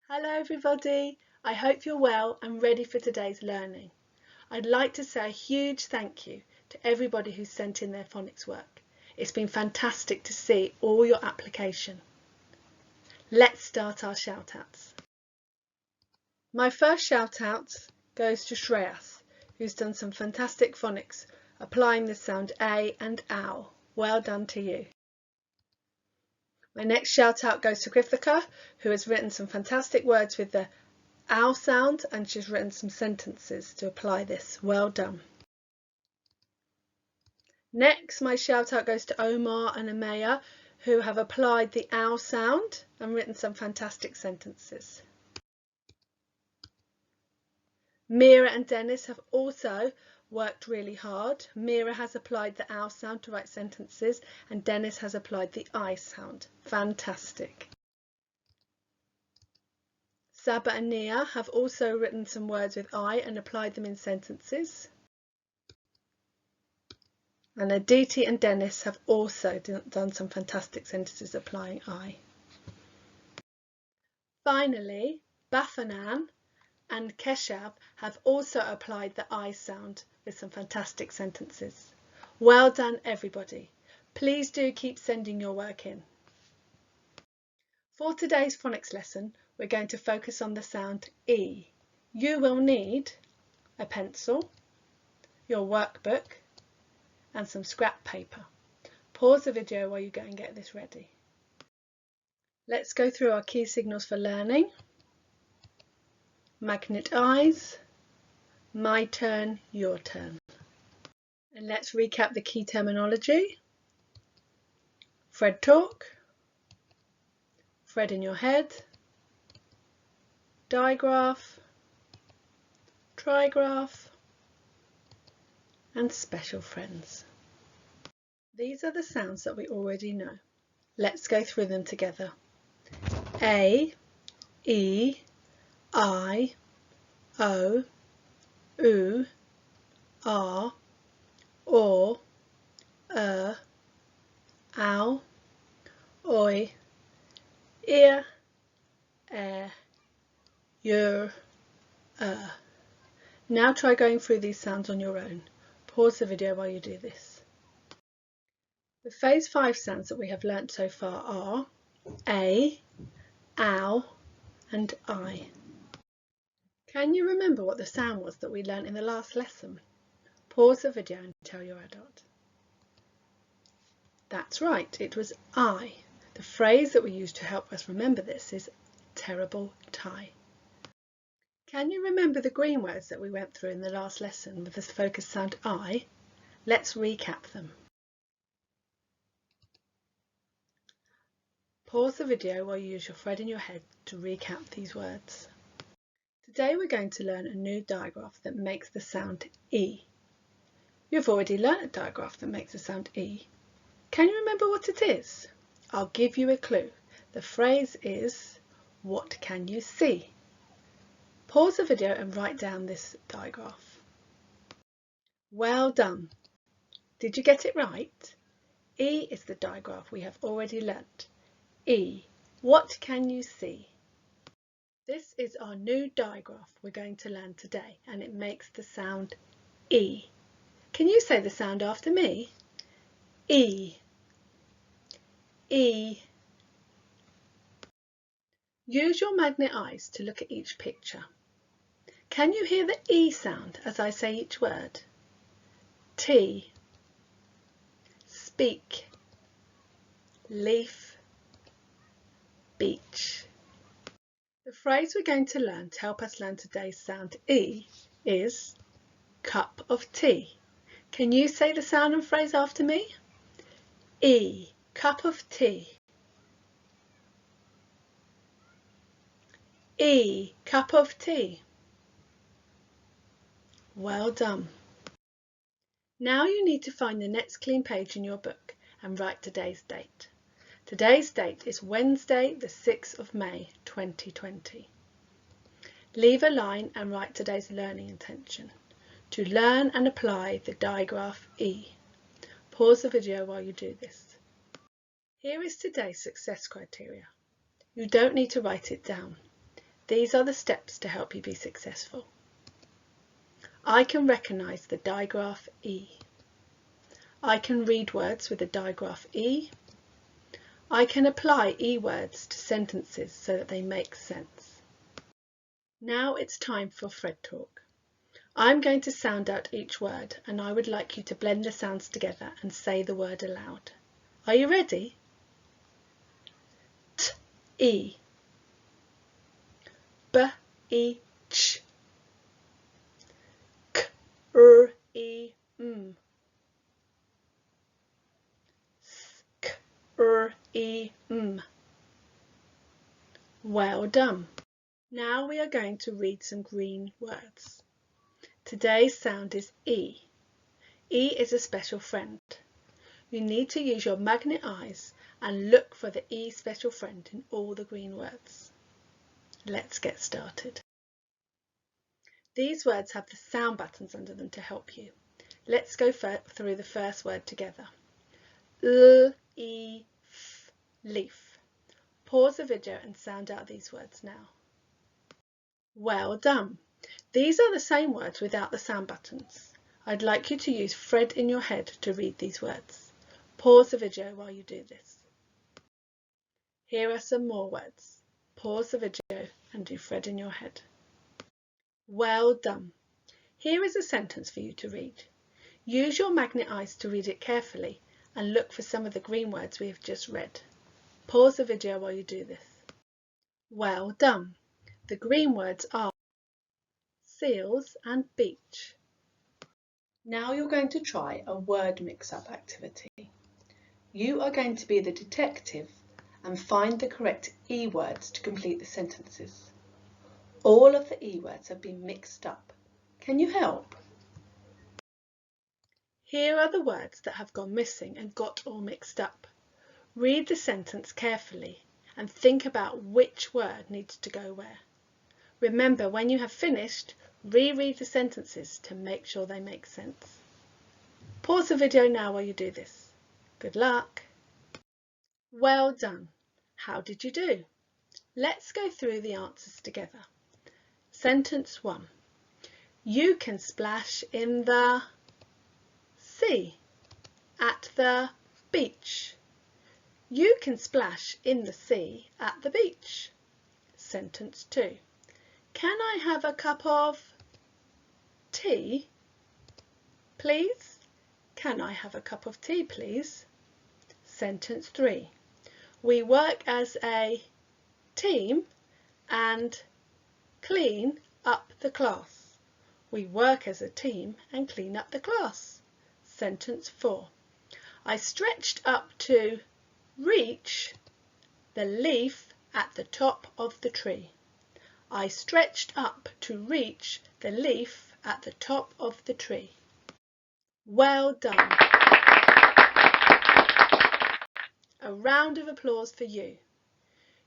Hello everybody, I hope you're well and ready for today's learning. I'd like to say a huge thank you to everybody who's sent in their phonics work. It's been fantastic to see all your application. Let's start our shout outs. My first shout out goes to Shreyas, who's done some fantastic phonics applying the sound A and ow. Well done to you. My next shout out goes to Krithika, who has written some fantastic words with the ow sound, and she's written some sentences to apply this. Well done. Next, my shout out goes to Omar and Amaya, who have applied the ow sound and written some fantastic sentences. Mira and Dennis have also worked really hard. Mira has applied the ow sound to write sentences and Dennis has applied the I sound. Fantastic. Saba and Nia have also written some words with I and applied them in sentences. And Aditi and Dennis have also done some fantastic sentences applying I. Finally, Bafanan and Keshav have also applied the I sound with some fantastic sentences. Well done everybody. Please do keep sending your work in. For today's phonics lesson, we're going to focus on the sound E. You will need a pencil, your workbook and some scrap paper. Pause the video while you go and get this ready. Let's go through our key signals for learning. Magnet eyes, my turn, your turn. And let's recap the key terminology. Fred talk, Fred in your head, digraph, trigraph, and special friends. These are the sounds that we already know. Let's go through them together. A, E, I, O, U, R, or, ow, oi, ear, your, Now try going through these sounds on your own. Pause the video while you do this. The phase 5 sounds that we have learnt so far are A, ow, and I. Can you remember what the sound was that we learnt in the last lesson? Pause the video and tell your adult. That's right, it was I. The phrase that we use to help us remember this is terrible tie. Can you remember the green words that we went through in the last lesson with the focus sound I? Let's recap them. Pause the video while you use your thread in your head to recap these words. Today we're going to learn a new digraph that makes the sound E. You've already learnt a digraph that makes the sound E. Can you remember what it is? I'll give you a clue. The phrase is, what can you see? Pause the video and write down this digraph. Well done. Did you get it right? E is the digraph we have already learnt. E, what can you see? This is our new digraph we're going to learn today and it makes the sound E. Can you say the sound after me? E. E. Use your magnet eyes to look at each picture. Can you hear the E sound as I say each word? Tea, speak, leaf, beach. The phrase we're going to learn to help us learn today's sound E is cup of tea. Can you say the sound and phrase after me? E, cup of tea. E, cup of tea. Well done. Now you need to find the next clean page in your book and write today's date. Today's date is Wednesday the 6th of May 2020. Leave a line and write today's learning intention. To learn and apply the digraph E. Pause the video while you do this. Here is today's success criteria. You don't need to write it down. These are the steps to help you be successful. I can recognise the digraph E. I can read words with the digraph E. I can apply E words to sentences so that they make sense. Now it's time for Fred Talk. I'm going to sound out each word and I would like you to blend the sounds together and say the word aloud. Are you ready? T, E. B, E, ch. K, R, E, m. S, k, R, E, m. Well done. Now we are going to read some green words. Today's sound is E. E is a special friend. You need to use your magnet eyes and look for the E special friend in all the green words. Let's get started. These words have the sound buttons under them to help you. Let's go through the first word together. L, E, F, leaf. Pause the video and sound out these words now. Well done. These are the same words without the sound buttons. I'd like you to use Fred in your head to read these words. Pause the video while you do this. Here are some more words. Pause the video and do Fred in your head. Well done. Here is a sentence for you to read. Use your magnet eyes to read it carefully and look for some of the green words we have just read. Pause the video while you do this. Well done. The green words are seals and beach. Now you're going to try a word mix-up activity. You are going to be the detective and find the correct E words to complete the sentences. All of the E words have been mixed up. Can you help? Here are the words that have gone missing and got all mixed up. Read the sentence carefully and think about which word needs to go where. Remember, when you have finished, reread the sentences to make sure they make sense. Pause the video now while you do this. Good luck. Well done. How did you do? Let's go through the answers together. Sentence 1. You can splash in the sea. At the beach. You can splash in the sea at the beach. Sentence 2. Can I have a cup of tea, please? Can I have a cup of tea, please? Sentence 3. We work as a team and clean up the class. We work as a team and clean up the class. Sentence 4. I stretched up to reach the leaf at the top of the tree. I stretched up to reach the leaf at the top of the tree. Well done. A round of applause for you.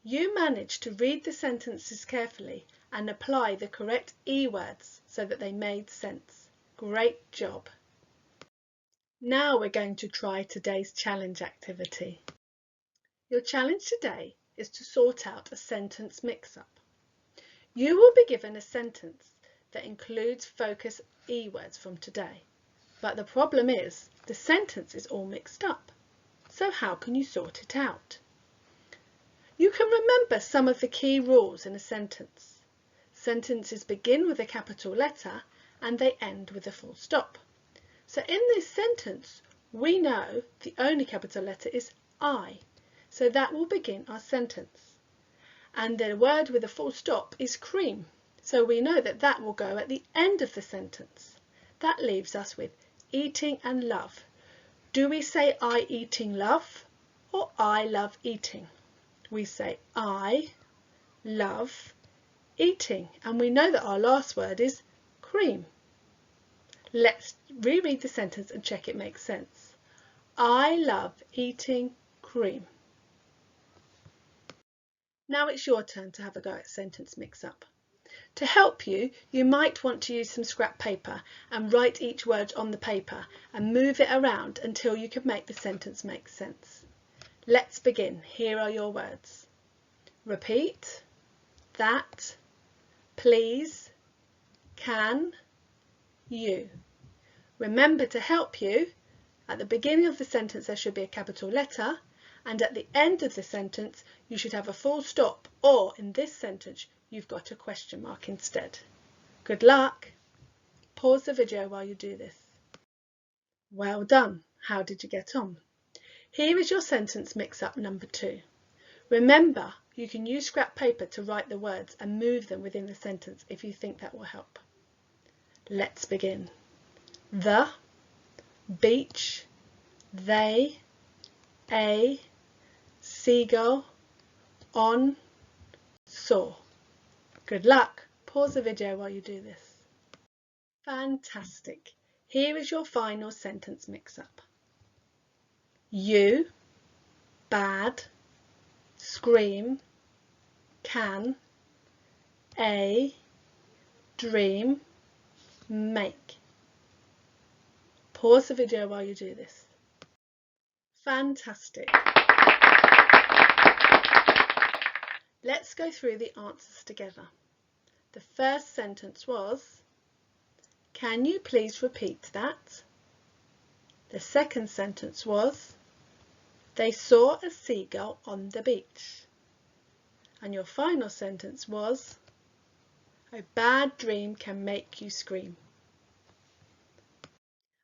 You managed to read the sentences carefully and apply the correct E words so that they made sense. Great job. Now we're going to try today's challenge activity. Your challenge today is to sort out a sentence mix-up. You will be given a sentence that includes focus E words from today, but the problem is the sentence is all mixed up. So how can you sort it out? You can remember some of the key rules in a sentence. Sentences begin with a capital letter and they end with a full stop. So in this sentence, we know the only capital letter is I, so that will begin our sentence. And the word with a full stop is cream, so we know that that will go at the end of the sentence. That leaves us with eating and love. Do we say I eating love or I love eating? We say I love eating, and we know that our last word is cream. Let's reread the sentence and check it makes sense. I love eating cream. Now it's your turn to have a go at sentence mix-up. To help you, you might want to use some scrap paper and write each word on the paper and move it around until you can make the sentence make sense. Let's begin. Here are your words. Repeat, that, please, can, you. Remember, to help you, at the beginning of the sentence there should be a capital letter, and at the end of the sentence you should have a full stop, or in this sentence you've got a question mark instead. Good luck. Pause the video while you do this. Well done. How did you get on? Here is your sentence mix-up number 2. Remember, you can use scrap paper to write the words and move them within the sentence if you think that will help. Let's begin. The, beach, they, a, seagull, on, saw. Good luck. Pause the video while you do this. Fantastic. Here is your final sentence mix-up. You, bad, scream, can, a, dream, make. Pause the video while you do this. Fantastic. Let's go through the answers together. The first sentence was, can you please repeat that? The second sentence was, they saw a seagull on the beach. And your final sentence was, a bad dream can make you scream.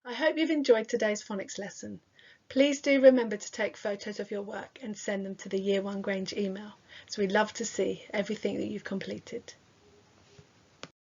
I hope you've enjoyed today's phonics lesson. Please do remember to take photos of your work and send them to the Year 1 Grange email, as we love to see everything that you've completed.